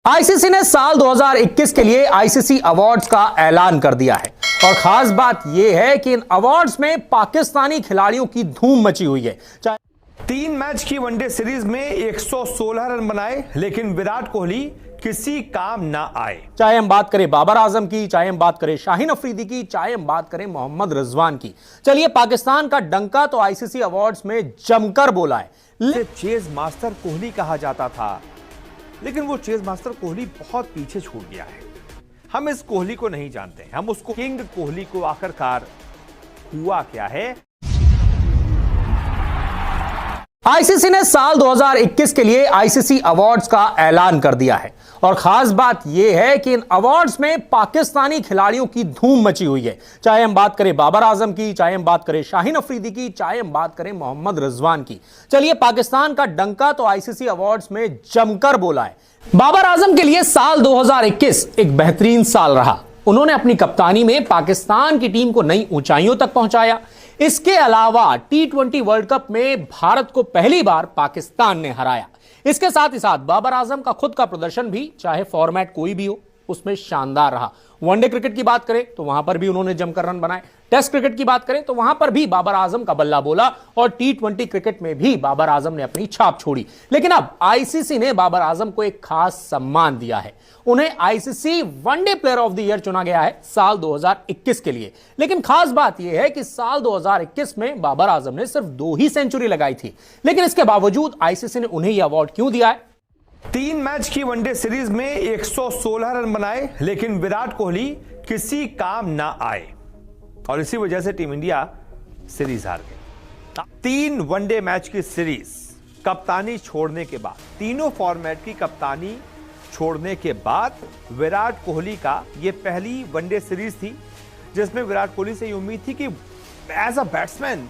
ICC ने साल 2021 के लिए आईसीसी अवार्ड्स का ऐलान कर दिया है और खास बात यह है कि इन अवार्ड्स में पाकिस्तानी खिलाड़ियों की धूम मची हुई है। 3 मैच की वनडे सीरीज में 116 रन बनाए, लेकिन विराट कोहली किसी काम ना आए। चाहे हम बात करें बाबर आजम की, चाहे हम बात करें शाहीन अफरीदी की, चाहे हम बात करें मोहम्मद रिजवान की। चलिए, पाकिस्तान का डंका तो आईसीसी अवार्ड्स में जमकर बोला है। चेज मास्टर कोहली कहा जाता था, लेकिन वो चेज मास्टर कोहली बहुत पीछे छूट गया है। हम इस कोहली को नहीं जानते, हम उसको किंग कोहली को आखिरकार हुआ क्या है। आईसीसी ने साल 2021 के लिए आईसीसी अवार्ड्स का ऐलान कर दिया है और खास बात यह है कि इन अवार्ड्स में पाकिस्तानी खिलाड़ियों की धूम मची हुई है। चाहे हम बात करें बाबर आजम की, चाहे हम बात करें शाहीन अफरीदी की, चाहे हम बात करें मोहम्मद रिजवान की। चलिए, पाकिस्तान का डंका तो आईसीसी अवार्ड्स में जमकर बोला है। बाबर आजम के लिए साल 2021 एक बेहतरीन साल रहा। उन्होंने अपनी कप्तानी में पाकिस्तान की टीम को नई ऊंचाइयों तक पहुंचाया। इसके अलावा T20 वर्ल्ड कप में भारत को पहली बार पाकिस्तान ने हराया। इसके साथ ही साथ बाबर आजम का खुद का प्रदर्शन भी, चाहे फॉर्मेट कोई भी हो, उसमें शानदार रहा। वनडे क्रिकेट की बात करें तो वहां पर भी उन्होंने जमकर रन बनाए। टेस्ट क्रिकेट की बात करें तो वहां पर भी बाबर आजम का बल्ला बोला और T20 क्रिकेट में भी बाबर आजम ने अपनी छाप छोड़ी। लेकिन अब आईसीसी ने बाबर आजम को एक खास सम्मान दिया है। उन्हें ICC one day player of the year चुना गया है साल 2021 के लिए। लेकिन खास बात यह है कि साल 2021 में बाबर आजम ने सिर्फ 2 ही सेंचुरी लगाई थी, लेकिन इसके बावजूद आईसीसी ने उन्हें यह अवार्ड क्यों दिया है? 3 मैच की वनडे सीरीज में 116 रन बनाए, लेकिन विराट कोहली किसी काम ना आए और इसी वजह से टीम इंडिया सीरीज हार गई। 3 वनडे मैच की सीरीज कप्तानी छोड़ने के बाद, तीनों फॉर्मेट की कप्तानी छोड़ने के बाद विराट कोहली का यह पहली वनडे सीरीज थी जिसमें विराट कोहली से उम्मीद थी कि as a batsman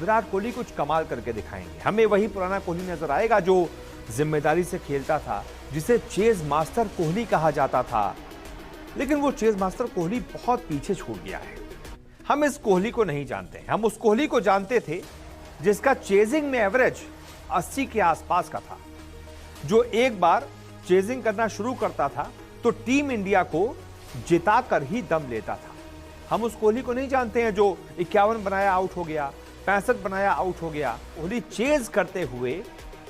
Virat Kohli कुछ कमाल करके दिखाएंगे। हमें वही पुराना कोहली नजर आएगा जो जिम्मेदारी से खेलता था, जिसे चेज मास्टर कोहली कहा जाता था। लेकिन वो चेज मास्टर कोहली बहुत पीछे छूट गया है। हम इस कोहली को नहीं जानते, हम उस कोहली को जानते थे जिसका चेजिंग में एवरेज 80 के आसपास का था, जो एक बार चेजिंग करना शुरू करता था तो टीम इंडिया को जिताकर ही दम लेता था। हम उस कोहली को नहीं जानते हैं जो 51 बनाया आउट हो गया, 65 बनाया आउट हो गया। कोहली चेज करते हुए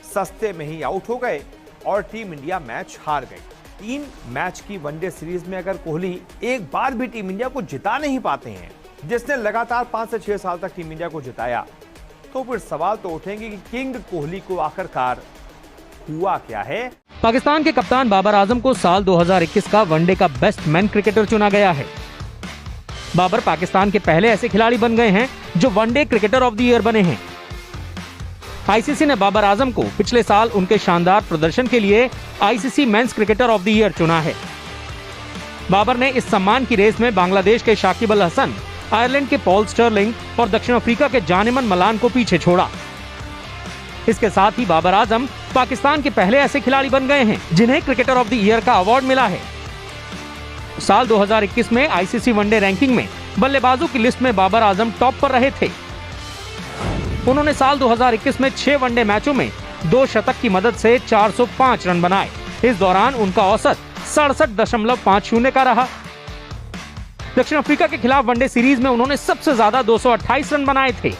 सस्ते में ही आउट हो गए और टीम इंडिया मैच हार गई। 3 मैच की वनडे सीरीज में अगर कोहली एक बार भी टीम इंडिया को जिता नहीं पाते हैं, जिसने लगातार 5 से 6 साल तक टीम इंडिया को जिताया, तो फिर सवाल तो उठेंगे कि किंग कोहली को आखिरकार हुआ क्या है। पाकिस्तान के कप्तान बाबर आजम को साल 2021 का वनडे का बेस्ट मैन क्रिकेटर चुना गया है। बाबर पाकिस्तान के पहले ऐसे खिलाड़ी बन गए हैं जो one day cricketer of the year बने हैं। आईसीसी ने बाबर आजम को पिछले साल उनके शानदार प्रदर्शन के लिए ICC men's cricketer of the year चुना है। बाबर ने इस सम्मान की रेस में बांग्लादेश के शाकिब अल हसन, आयरलैंड के पॉल स्टर्लिंग और दक्षिण अफ्रीका के जानेमन मलान को पीछे छोड़ा। इसके साथ ही बाबर आजम पाकिस्तान के पहले ऐसे खिलाड़ी बन गए हैं जिन्हें क्रिकेटर ऑफ द ईयर का अवार्ड मिला है। साल 2021 में आईसीसी वनडे रैंकिंग में बल्लेबाजों की लिस्ट में बाबर आजम टॉप पर रहे थे। उन्होंने साल 2021 में 6 वनडे मैचों में 2 शतक की मदद से 405 रन बनाए। इस दौरान उनका औसत 67.50 का रहा। दक्षिण अफ्रीका के खिलाफ वनडे सीरीज में उन्होंने सबसे ज्यादा 228 रन बनाए थे।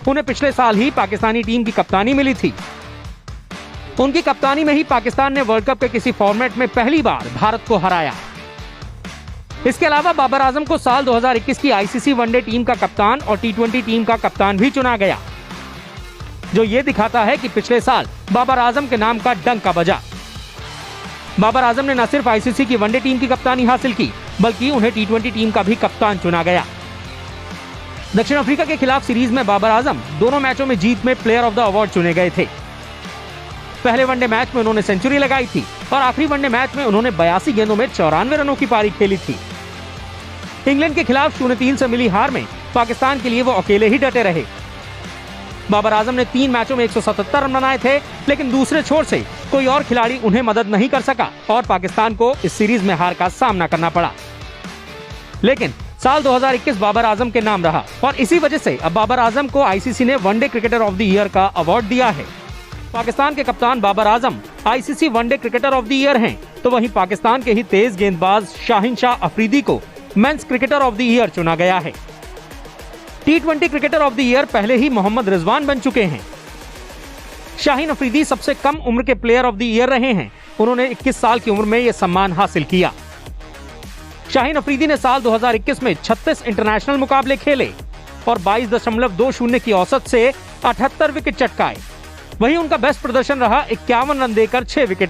उन्हें पिछले साल ही पाकिस्तानी टीम की कप्तानी मिली थी। उनकी कप्तानी में ही पाकिस्तान ने वर्ल्ड कप के किसी फॉर्मेट में पहली बार भारत को हराया। इसके अलावा बाबर आजम को साल 2021 की आईसीसी वनडे टीम का कप्तान और T20 टीम का कप्तान भी चुना गया, जो ये दिखाता है कि पिछले साल बाबर आजम के नाम का डंका बजा। बाबर आजम ने न सिर्फ आईसीसी की वनडे टीम की कप्तानी हासिल की, बल्कि उन्हें T20 टीम का भी कप्तान चुना गया। दक्षिण अफ्रीका के खिलाफ सीरीज में बाबर आजम दोनों मैचों में जीत में प्लेयर ऑफ द अवार्ड चुने गए थे। पहले वनडे मैच में उन्होंने सेंचुरी लगाई थी और आखिरी वनडे मैच में उन्होंने 82 गेंदों में 94 रनों की पारी खेली थी। इंग्लैंड के खिलाफ 0-3 से मिली हार में पाकिस्तान के लिए वो अकेले ही डटे रहे। बाबर आजम ने 3 मैचों में 177 रन बनाए थे, लेकिन दूसरे छोर से कोई और खिलाड़ी उन्हें मदद नहीं कर सका और पाकिस्तान को इस सीरीज में हार का सामना करना पड़ा। लेकिन साल 2021 बाबर आजम के नाम रहा और इसी वजह से अब बाबर आजम को आईसीसी ने one day cricketer of the year का अवार्ड दिया है। पाकिस्तान के कप्तान Babar Azam ICC one day cricketer of the year हैं, तो वहीं पाकिस्तान के ही तेज गेंदबाज शाहीन शाह अफरीदी को men's cricketer of the year चुना गया है। टी20 क्रिकेटर ऑफ द ईयर पहले ही मोहम्मद रिजवान बन चुके हैं। शाहीन अफरीदी सबसे कम उम्र के प्लेयर ऑफ द ईयर रहे हैं। उन्होंने 21 साल की उम्र में यह सम्मान हासिल किया। शाहीन अफरीदी ने साल 2021 में 36 इंटरनेशनल मुकाबले खेले और 22.20 की औसत से 78 विकेट चटकाए। वहीं उनका बेस्ट प्रदर्शन रहा 51 रन देकर 6 विकेट